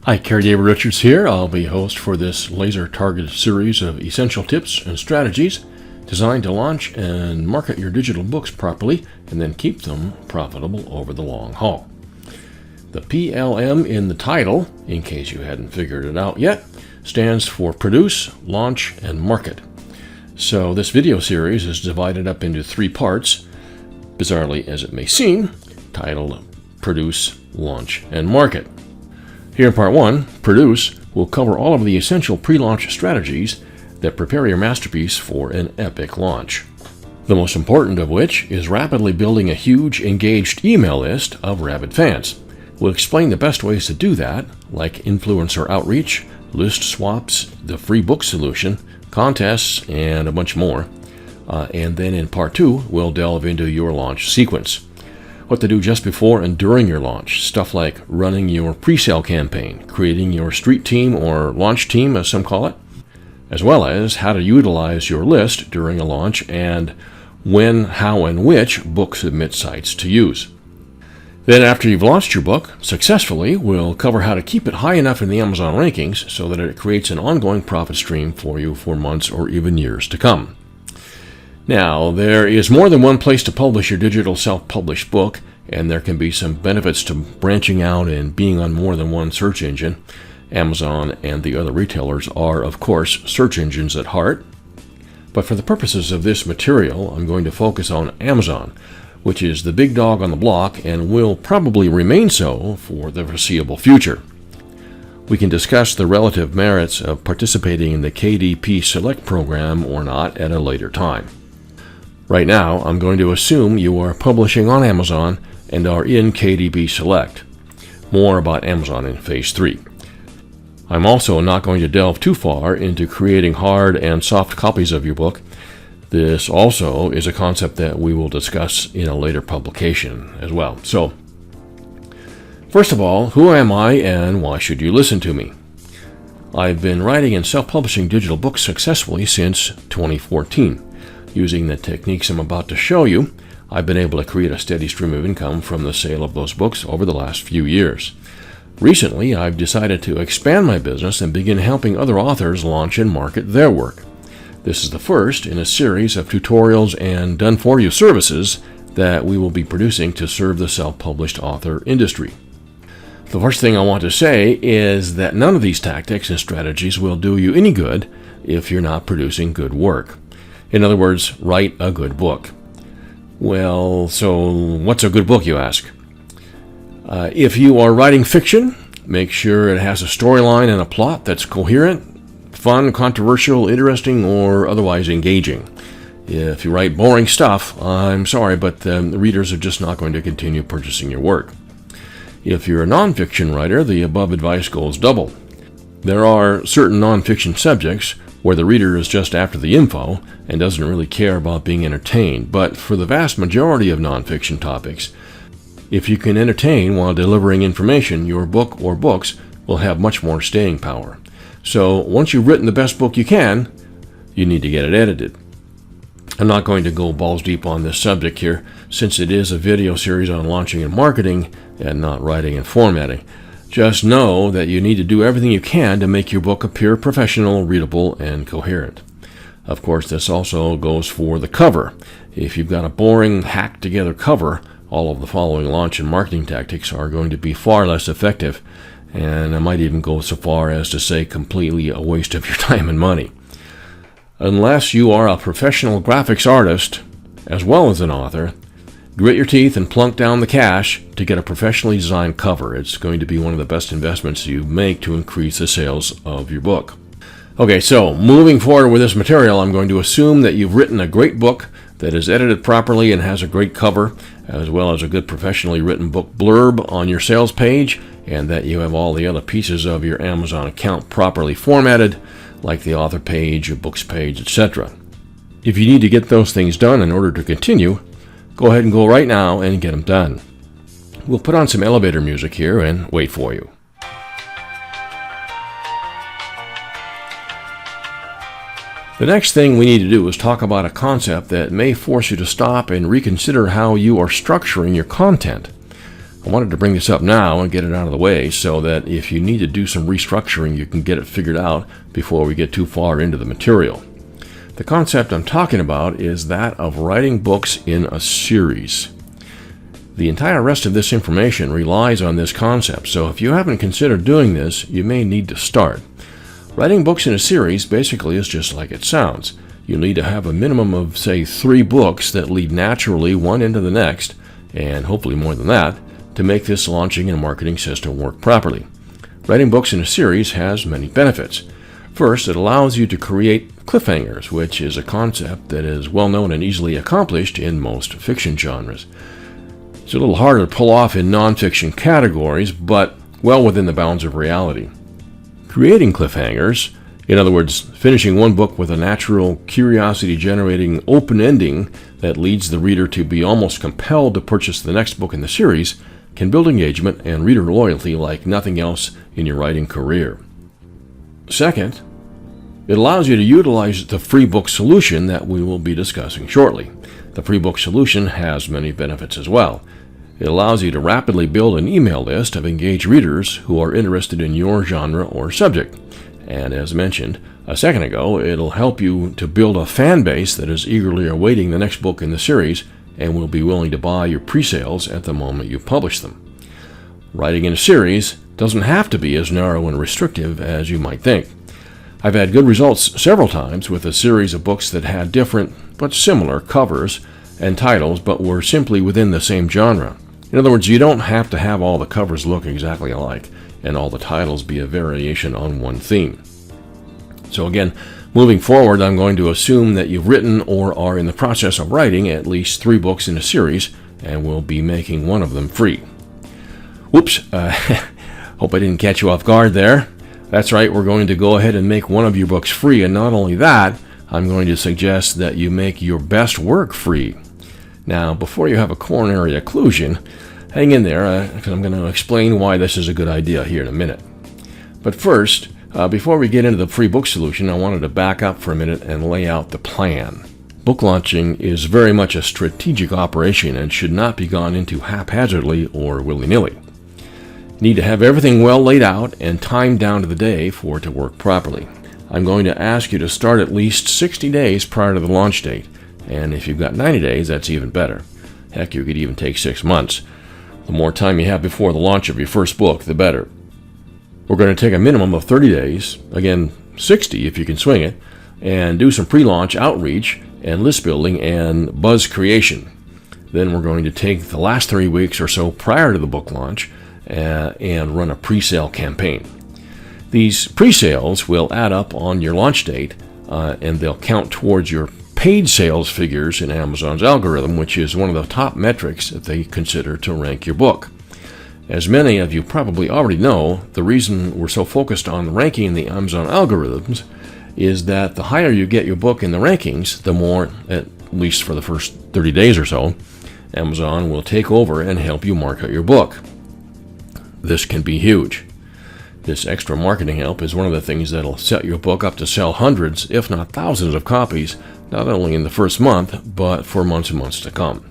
Hi, Kerry David Richards here. I'll be host for this laser-targeted series of essential tips and strategies designed to launch and market your digital books properly and then keep them profitable over the long haul. The PLM in the title, in case you hadn't figured it out yet, stands for Produce, Launch, and Market. So this video series is divided up into 3 parts, bizarrely as it may seem, titled Produce, Launch, and Market. Here in Part 1, Produce, will cover all of the essential pre-launch strategies that prepare your masterpiece for an epic launch. The most important of which is rapidly building a huge, engaged email list of rabid fans. We'll explain the best ways to do that, like influencer outreach, list swaps, the free book solution, contests, and a bunch more. And then in Part 2, we'll delve into your launch sequence. What to do just before and during your launch, stuff like running your pre-sale campaign, creating your street team or launch team as some call it, as well as how to utilize your list during a launch and when, how, and which book submit sites to use. Then after you've launched your book successfully, we'll cover how to keep it high enough in the Amazon rankings so that it creates an ongoing profit stream for you for months or even years to come. Now, there is more than one place to publish your digital self-published book, and there can be some benefits to branching out and being on more than one search engine. Amazon and the other retailers are, of course, search engines at heart. But for the purposes of this material, I'm going to focus on Amazon, which is the big dog on the block and will probably remain so for the foreseeable future. We can discuss the relative merits of participating in the KDP Select program or not at a later time. Right now, I'm going to assume you are publishing on Amazon and are in KDP Select. More about Amazon in Phase 3. I'm also not going to delve too far into creating hard and soft copies of your book. This also is a concept that we will discuss in a later publication as well. So, first of all, who am I and why should you listen to me? I've been writing and self-publishing digital books successfully since 2014. Using the techniques I'm about to show you, I've been able to create a steady stream of income from the sale of those books over the last few years. Recently, I've decided to expand my business and begin helping other authors launch and market their work. This is the first in a series of tutorials and done-for-you services that we will be producing to serve the self-published author industry. The first thing I want to say is that none of these tactics and strategies will do you any good if you're not producing good work. In other words, write a good book. Well, so what's a good book, you ask? If you are writing fiction, make sure it has a storyline and a plot that's coherent, fun, controversial, interesting, or otherwise engaging. If you write boring stuff, I'm sorry, but the readers are just not going to continue purchasing your work. If you're a nonfiction writer, the above advice goes double. There are certain nonfiction subjects where the reader is just after the info and doesn't really care about being entertained. But for the vast majority of nonfiction topics, if you can entertain while delivering information, your book or books will have much more staying power. So once you've written the best book you can, you need to get it edited. I'm not going to go balls deep on this subject here, since it is a video series on launching and marketing and not writing and formatting. Just know that you need to do everything you can to make your book appear professional, readable, and coherent. Of course, this also goes for the cover. If you've got a boring, hacked-together cover, all of the following launch and marketing tactics are going to be far less effective, and I might even go so far as to say completely a waste of your time and money. Unless you are a professional graphics artist, as well as an author, grit your teeth and plunk down the cash to get a professionally designed cover. It's going to be one of the best investments you make to increase the sales of your book. Okay, so moving forward with this material, I'm going to assume that you've written a great book that is edited properly and has a great cover, as well as a good professionally written book blurb on your sales page, and that you have all the other pieces of your Amazon account properly formatted, like the author page, your books page, etc. If you need to get those things done in order to continue, go ahead and go right now and get them done. We'll put on some elevator music here and wait for you. The next thing we need to do is talk about a concept that may force you to stop and reconsider how you are structuring your content. I wanted to bring this up now and get it out of the way so that if you need to do some restructuring, you can get it figured out before we get too far into the material. The concept I'm talking about is that of writing books in a series. The entire rest of this information relies on this concept, so if you haven't considered doing this, you may need to start. Writing books in a series basically is just like it sounds. You need to have a minimum of, say, 3 books that lead naturally one into the next, and hopefully more than that, to make this launching and marketing system work properly. Writing books in a series has many benefits. First, it allows you to create cliffhangers, which is a concept that is well known and easily accomplished in most fiction genres. It's a little harder to pull off in nonfiction categories, but well within the bounds of reality. Creating cliffhangers, in other words, finishing one book with a natural, curiosity-generating open ending that leads the reader to be almost compelled to purchase the next book in the series, can build engagement and reader loyalty like nothing else in your writing career. Second, it allows you to utilize the free book solution that we will be discussing shortly. The free book solution has many benefits as well. It allows you to rapidly build an email list of engaged readers who are interested in your genre or subject. And as mentioned a second ago, it'll help you to build a fan base that is eagerly awaiting the next book in the series and will be willing to buy your pre-sales at the moment you publish them. Writing in a series doesn't have to be as narrow and restrictive as you might think. I've had good results several times with a series of books that had different but similar covers and titles but were simply within the same genre. In other words, you don't have to have all the covers look exactly alike and all the titles be a variation on one theme. So again, moving forward, I'm going to assume that you've written or are in the process of writing at least 3 books in a series and will be making one of them free. Whoops, hope I didn't catch you off guard there. That's right, we're going to go ahead and make one of your books free, and not only that, I'm going to suggest that you make your best work free. Now, before you have a coronary occlusion, hang in there, because I'm going to explain why this is a good idea here in a minute. But first, before we get into the free book solution, I wanted to back up for a minute and lay out the plan. Book launching is very much a strategic operation and should not be gone into haphazardly or willy-nilly. You need to have everything well laid out and timed down to the day for it to work properly. I'm going to ask you to start at least 60 days prior to the launch date, and if you've got 90 days, that's even better. Heck, you could even take 6 months. The more time you have before the launch of your first book, the better. We're going to take a minimum of 30 days, again 60 if you can swing it, and do some pre-launch outreach and list building and buzz creation. Then we're going to take the last 3 weeks or so prior to the book launch and run a pre-sale campaign. These pre-sales will add up on your launch date and they'll count towards your paid sales figures in Amazon's algorithm, which is one of the top metrics that they consider to rank your book. As many of you probably already know, the reason we're so focused on ranking in the Amazon algorithms is that the higher you get your book in the rankings, the more, at least for the first 30 days or so, Amazon will take over and help you market your book. This can be huge. This extra marketing help is one of the things that'll set your book up to sell hundreds, if not thousands of copies, not only in the first month, but for months and months to come.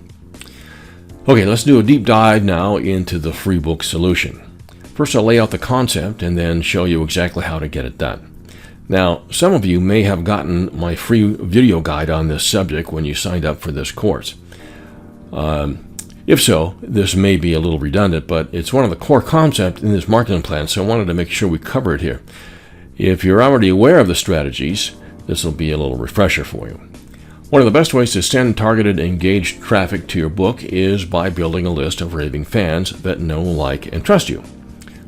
Okay, let's do a deep dive now into the free book solution. First, I'll lay out the concept and then show you exactly how to get it done. Now, some of you may have gotten my free video guide on this subject when you signed up for this course. If so, this may be a little redundant, but it's one of the core concepts in this marketing plan, so I wanted to make sure we cover it here. If you're already aware of the strategies, this will be a little refresher for you. One of the best ways to send targeted, engaged traffic to your book is by building a list of raving fans that know, like, and trust you.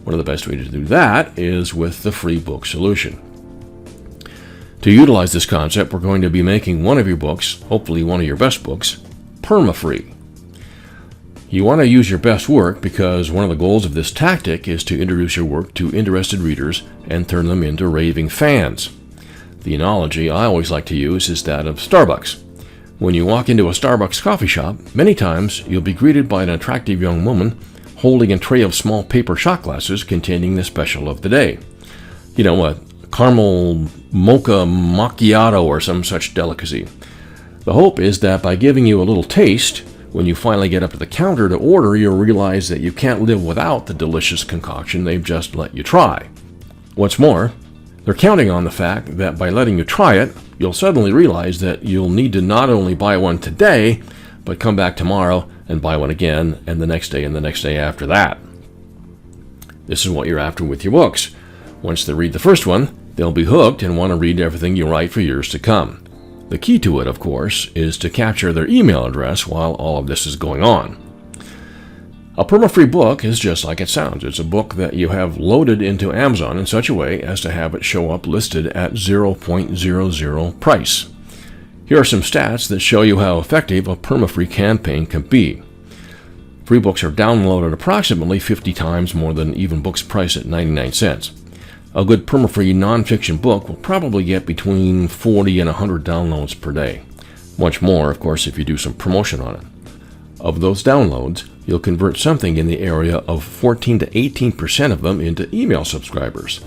One of the best ways to do that is with the free book solution. To utilize this concept, we're going to be making one of your books, hopefully one of your best books, perma-free. You want to use your best work because one of the goals of this tactic is to introduce your work to interested readers and turn them into raving fans. The analogy I always like to use is that of Starbucks. When you walk into a Starbucks coffee shop, many times you'll be greeted by an attractive young woman holding a tray of small paper shot glasses containing the special of the day. You know, a caramel mocha macchiato or some such delicacy. The hope is that by giving you a little taste, When you finally get up to the counter to order, you'll realize that you can't live without the delicious concoction they've just let you try. What's more, they're counting on the fact that by letting you try it, you'll suddenly realize that you'll need to not only buy one today, but come back tomorrow and buy one again, and the next day and the next day after that. This is what you're after with your books. Once they read the first one, they'll be hooked and want to read everything you write for years to come. The key to it, of course, is to capture their email address while all of this is going on. A perma-free book is just like it sounds. It's a book that you have loaded into Amazon in such a way as to have it show up listed at 0.00 price. Here are some stats that show you how effective a perma-free campaign can be. Free books are downloaded approximately 50 times more than even books priced at 99 cents. A good perma-free nonfiction book will probably get between 40 and 100 downloads per day. Much more, of course, if you do some promotion on it. Of those downloads, you'll convert something in the area of 14 to 18% of them into email subscribers.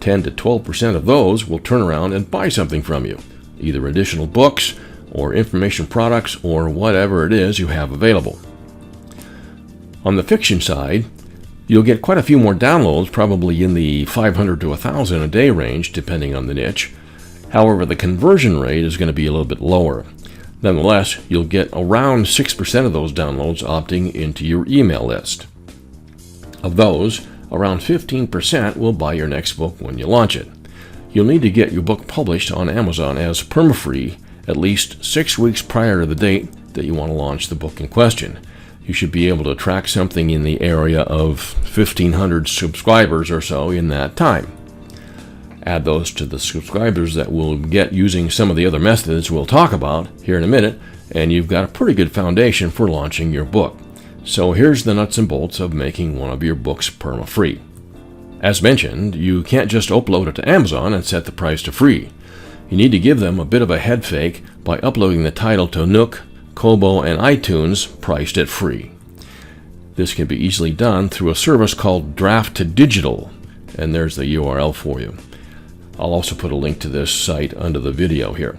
10 to 12% of those will turn around and buy something from you, either additional books or information products or whatever it is you have available. On the fiction side, you'll get quite a few more downloads, probably in the 500 to 1,000 a day range, depending on the niche. However, the conversion rate is going to be a little bit lower. Nonetheless, you'll get around 6% of those downloads opting into your email list. Of those, around 15% will buy your next book when you launch it. You'll need to get your book published on Amazon as perma-free at least 6 weeks prior to the date that you want to launch the book in question. You should be able to track something in the area of 1,500 subscribers or so in that time. Add those to the subscribers that we'll get using some of the other methods we'll talk about here in a minute, and you've got a pretty good foundation for launching your book. So here's the nuts and bolts of making one of your books perma-free. As mentioned, you can't just upload it to Amazon and set the price to free. You need to give them a bit of a head fake by uploading the title to Nook, Kobo, and iTunes priced at free. This can be easily done through a service called Draft to Digital, and there's the URL for you. I'll also put a link to this site under the video here.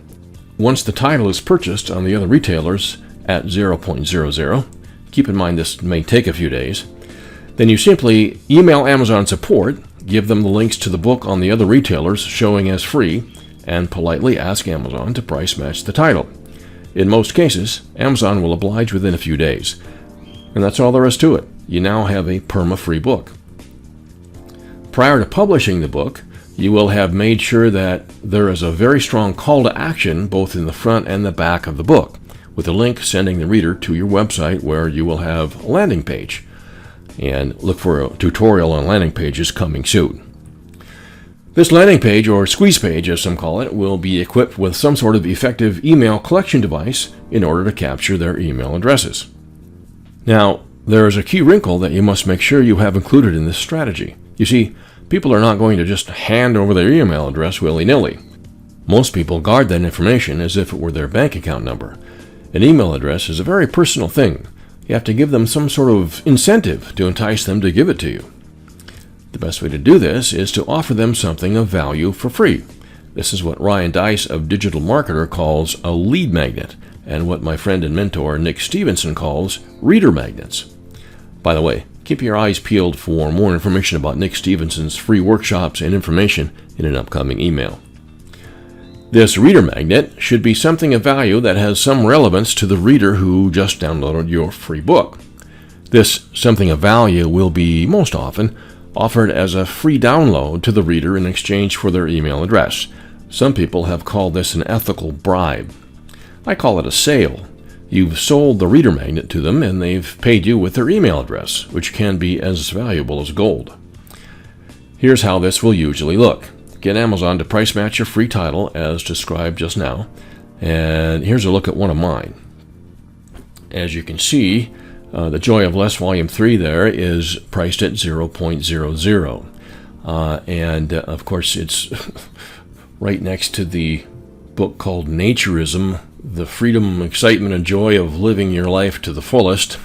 Once the title is purchased on the other retailers at 0.00, keep in mind this may take a few days, then you simply email Amazon support, give them the links to the book on the other retailers showing as free, and politely ask Amazon to price match the title. In most cases, Amazon will oblige within a few days. And that's all there is to it. You now have a perma-free book. Prior to publishing the book, you will have made sure that there is a very strong call to action both in the front and the back of the book, with a link sending the reader to your website where you will have a landing page. And look for a tutorial on landing pages coming soon. This landing page, or squeeze page as some call it, will be equipped with some sort of effective email collection device in order to capture their email addresses. Now, there is a key wrinkle that you must make sure you have included in this strategy. You see, people are not going to just hand over their email address willy-nilly. Most people guard that information as if it were their bank account number. An email address is a very personal thing. You have to give them some sort of incentive to entice them to give it to you. The best way to do this is to offer them something of value for free. This is what Ryan Deiss of Digital Marketer calls a lead magnet, and what my friend and mentor Nick Stevenson calls reader magnets. By the way, keep your eyes peeled for more information about Nick Stevenson's free workshops and information in an upcoming email. This reader magnet should be something of value that has some relevance to the reader who just downloaded your free book. This something of value will be, most often, offered as a free download to the reader in exchange for their email address. Some people have called this an ethical bribe. I call it a sale. You've sold the reader magnet to them and they've paid you with their email address, which can be as valuable as gold. Here's how this will usually look. Get Amazon to price match your free title as described just now, and here's a look at one of mine. As you can see, The Joy of Less Volume 3 there is priced at 0.00. And of course, it's right next to the book called Naturism, The Freedom, Excitement, and Joy of Living Your Life to the Fullest.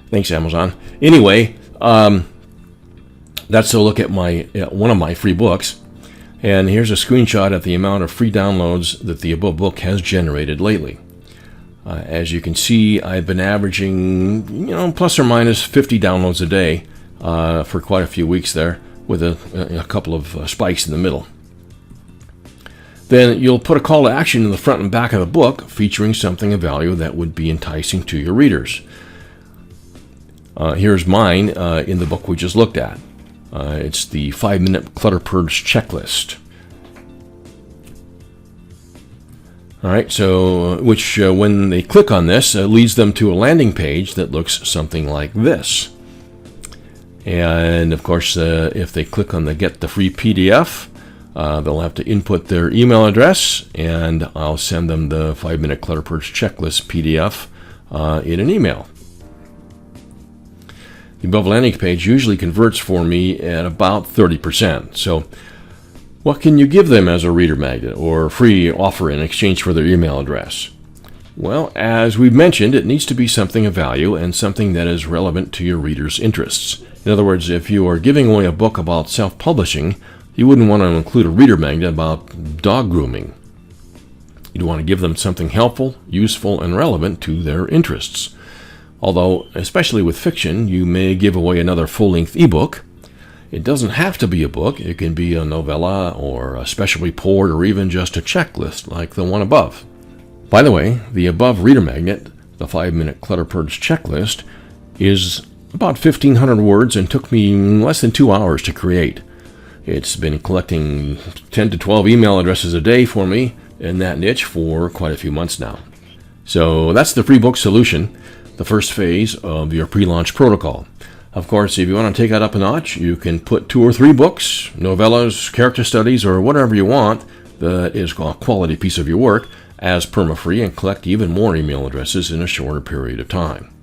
Thanks, Amazon. Anyway, that's a look at one of my free books. And here's a screenshot of the amount of free downloads that the above book has generated lately. As you can see, I've been averaging, plus or minus 50 downloads a day for quite a few weeks there, with a couple of spikes in the middle. Then you'll put a call to action in the front and back of the book featuring something of value that would be enticing to your readers. Here's mine in the book we just looked at. It's the 5-minute clutter purge checklist. All right, so which when they click on this, leads them to a landing page that looks something like this. And of course, if they click on the Get the Free PDF, they'll have to input their email address, and I'll send them the 5-minute clutter purge checklist PDF in an email. The above landing page usually converts for me at about 30%. So what can you give them as a reader magnet or free offer in exchange for their email address? Well, as we've mentioned, it needs to be something of value and something that is relevant to your readers' interests. In other words, if you are giving away a book about self-publishing, you wouldn't want to include a reader magnet about dog grooming. You'd want to give them something helpful, useful, and relevant to their interests. Although, especially with fiction, you may give away another full-length ebook. It doesn't have to be a book. It can be a novella or a special report or even just a checklist like the one above. By the way, the above reader magnet, the 5-minute clutter purge checklist, is about 1,500 words and took me less than 2 hours to create. It's been collecting 10 to 12 email addresses a day for me in that niche for quite a few months now. So that's the free book solution, the first phase of your pre-launch protocol. Of course, if you want to take that up a notch, you can put 2 or 3 books, novellas, character studies, or whatever you want that is a quality piece of your work as perma-free and collect even more email addresses in a shorter period of time.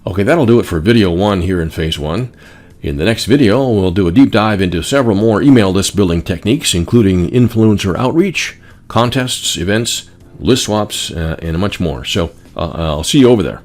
Okay, that'll do it for video 1 here in phase 1. In the next video, we'll do a deep dive into several more email list building techniques, including influencer outreach, contests, events, list swaps, and much more. So I'll see you over there.